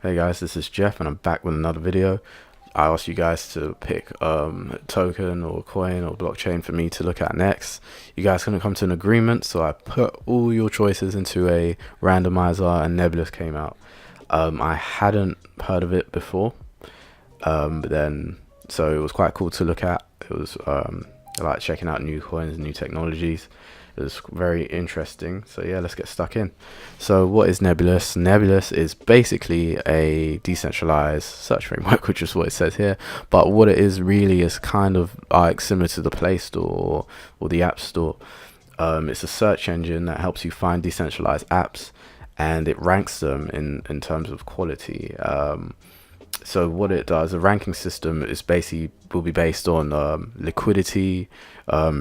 Hey guys, this is Jeff and I'm back with another video. I asked you guys to pick a token or coin or blockchain for me to look at next. You guys couldn't come to an agreement, so I put all your choices into a randomizer and Nebulas came out. I hadn't heard of it before, so it was quite cool to look at. It was like checking out new coins, new technologies. It was very interesting. So yeah, let's get stuck in. So what is Nebulas? Nebulas is basically a decentralized search framework, which is what it says here. But what it is really is kind of like similar to the Play Store or the App Store. It's a search engine that helps you find decentralized apps, and it ranks them in terms of quality. So what it does, the ranking system is basically will be based on liquidity,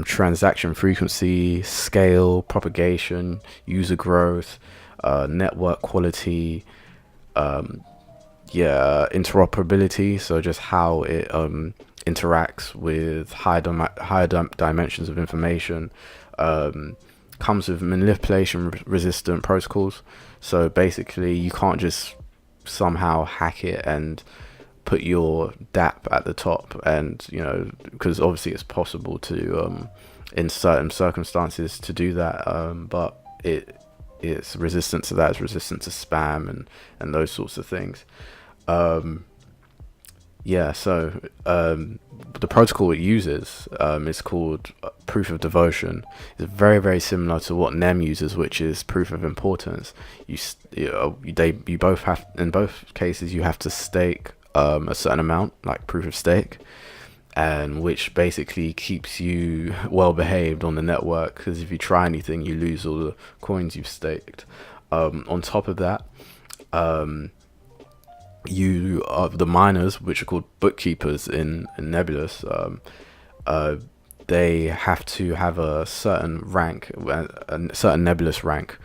transaction frequency, scale, propagation, user growth, network quality, interoperability. So just how it interacts with higher dimensions of information. Comes with manipulation resistant protocols. So basically, you can't just somehow hack it and put your DApp at the top, and because obviously it's possible to in certain circumstances to do that, but it's resistant to that. It's resistant to spam and those sorts of things. The protocol it uses is called proof of devotion. It's very, very similar to what NEM uses, which is proof of importance. You both have, in both cases, you have to stake a certain amount, like proof of stake, and which basically keeps you well behaved on the network, because if you try anything, you lose all the coins you've staked. On top of that, you are the miners, which are called bookkeepers in Nebulas. They have to have a certain rank, a certain Nebulas rank.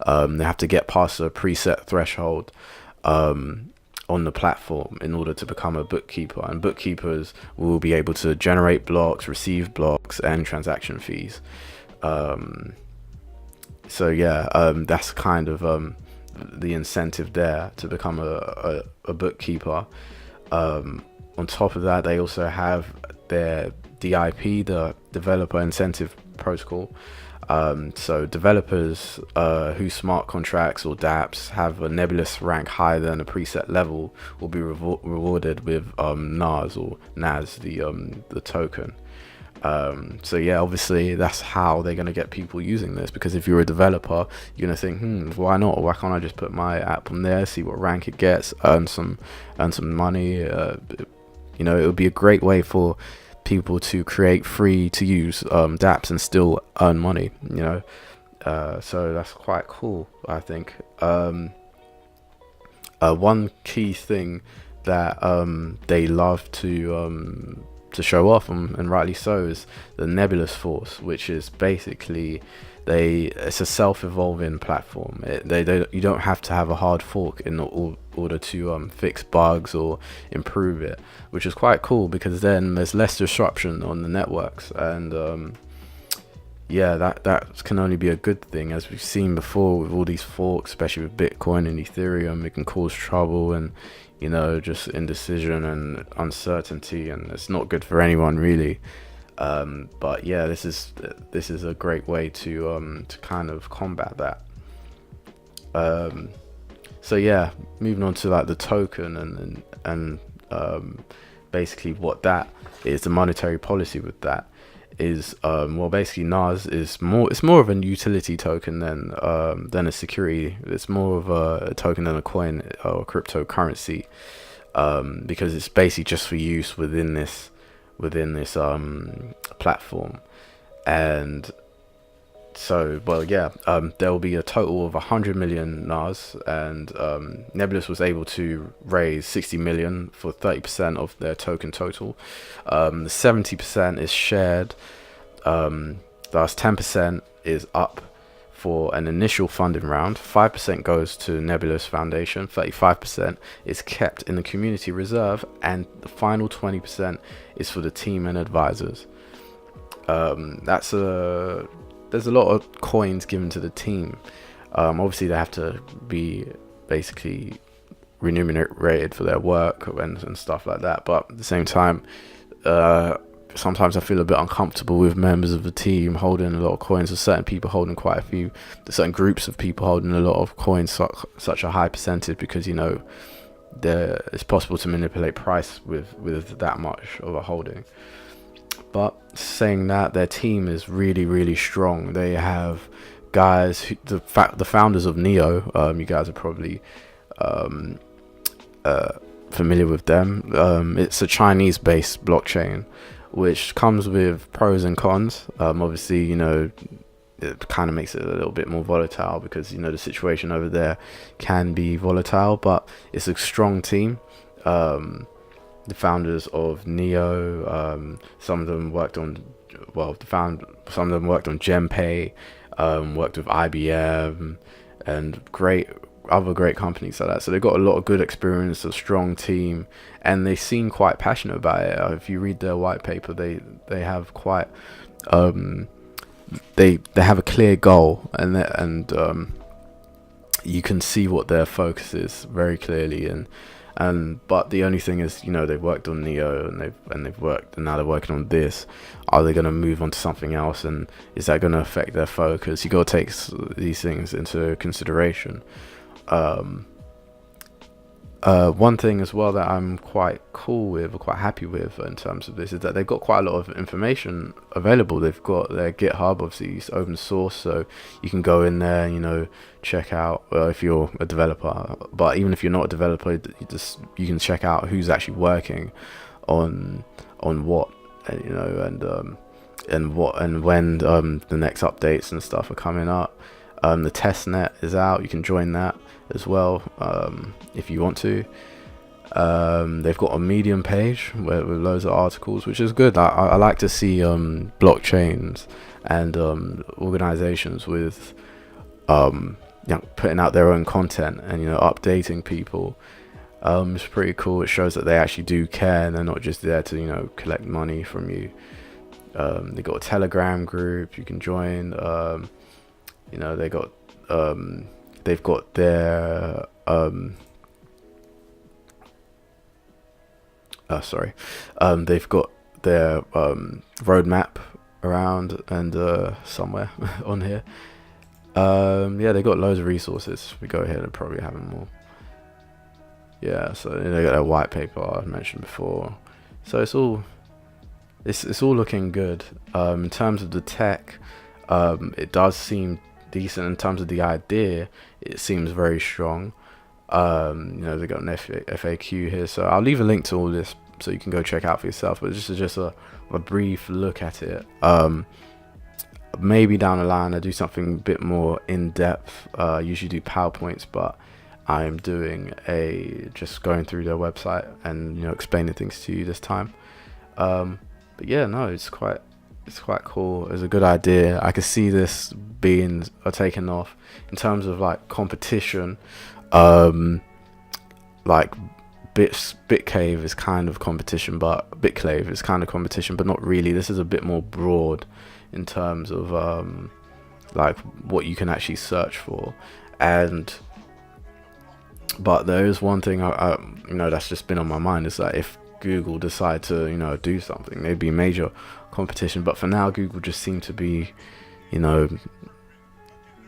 They have to get past a preset threshold on the platform in order to become a bookkeeper, and bookkeepers will be able to generate blocks, receive blocks, and transaction fees. That's kind of the incentive there to become a bookkeeper. On top of that, they also have their DIP, the developer incentive protocol. So developers whose smart contracts or dApps have a Nebulous rank higher than a preset level will be rewarded with NAS or NAS, the token. Obviously that's how they're going to get people using this, because if you're a developer, you're going to think, why not? Why can't I just put my app on there, see what rank it gets, earn some money? It would be a great way for people to create free to use dApps and still earn money, so that's quite cool, I think. One key thing that they love to show off, and rightly so, is the Nebulous Force, which is basically it's a self-evolving platform. You don't have to have a hard fork in order to fix bugs or improve it, which is quite cool, because then there's less disruption on the networks, and that can only be a good thing. As we've seen before with all these forks, especially with Bitcoin and Ethereum, it can cause trouble and just indecision and uncertainty, and it's not good for anyone really. But yeah, this is a great way to kind of combat that. Moving on to like the token and basically what that is, the monetary policy with that is basically NAS is more of a utility token than a security. It's more of a token than a coin or cryptocurrency, because it's basically just for use within this platform. And so there will be a total of 100 million NAS, and Nebulas was able to raise 60 million for 30% of their token total. The 70% is shared, thus 10% is up for an initial funding round, 5% goes to Nebulas Foundation, 35% is kept in the community reserve, and the final 20% is for the team and advisors. There's a lot of coins given to the team. Obviously they have to be basically remunerated for their work and stuff like that. But at the same time, sometimes I feel a bit uncomfortable with members of the team holding a lot of coins, or certain people holding quite a few, certain groups of people holding a lot of coins, such a high percentage, because it's possible to manipulate price with that much of a holding. But saying that, their team is really, really strong. They have guys the founders of Neo. You guys are probably familiar with them. It's a Chinese-based blockchain, which comes with pros and cons. Obviously, it kind of makes it a little bit more volatile, because the situation over there can be volatile, but it's a strong team. The founders of Neo, some of them worked on GenPay, worked with IBM and other great companies like that. So they've got a lot of good experience, a strong team, and they seem quite passionate about it. If you read their white paper, they have quite they have a clear goal, and you can see what their focus is very clearly. But the only thing is, they've worked on Neo, and now they're working on this. Are they going to move on to something else, and is that going to affect their focus? You got to take these things into consideration. One thing as well that I'm quite cool with, or quite happy with in terms of this, is that they've got quite a lot of information available. They've got their GitHub, obviously it's open source, so you can go in there and check out, if you're a developer. But even if you're not a developer, you can check out who's actually working on what, and when the next updates and stuff are coming up. The testnet is out. You can join that as well, if you want to. They've got a Medium page with loads of articles, which is good. I like to see blockchains and organizations with putting out their own content and updating people. It's pretty cool. It shows that they actually do care, and they're not just there to collect money from you. They got a Telegram group you can join. They've got their they've got their roadmap around and somewhere on here. They got loads of resources. We go ahead and probably have them more. So they got their white paper I mentioned before. So it's all looking good. In terms of the tech, it does seem decent. In terms of the idea, it seems very strong. They got an FAQ here, so I'll leave a link to all this so you can go check out for yourself. But this is just a brief look at it. Maybe down the line I do something a bit more in depth. I usually do PowerPoints, but I'm doing just going through their website and explaining things to you this time. But yeah, no, it's quite cool. It's a good idea. I could see this being taken off in terms of like competition. Like Bitcave is kind of competition, but Bitclave is kind of competition, but not really. This is a bit more broad in terms of like what you can actually search for. But there is one thing I that's just been on my mind, is that if Google decide to do something, they'd be major competition. But for now, Google just seem to be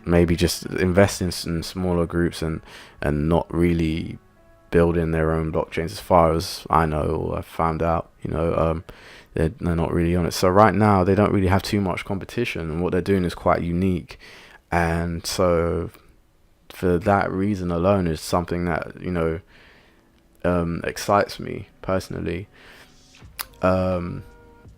maybe just investing in smaller groups and not really building their own blockchains, as far as I know, or I've found out. They're not really on it. So right now they don't really have too much competition, and what they're doing is quite unique. And so for that reason alone, is something that excites me personally.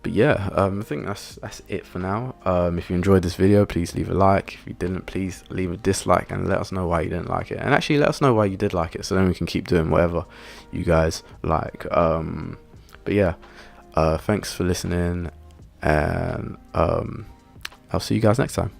But yeah, I think that's it for now. If you enjoyed this video, please leave a like. If you didn't, please leave a dislike and let us know why you didn't like it, and actually let us know why you did like it, so then we can keep doing whatever you guys like. But yeah, thanks for listening, and I'll see you guys next time.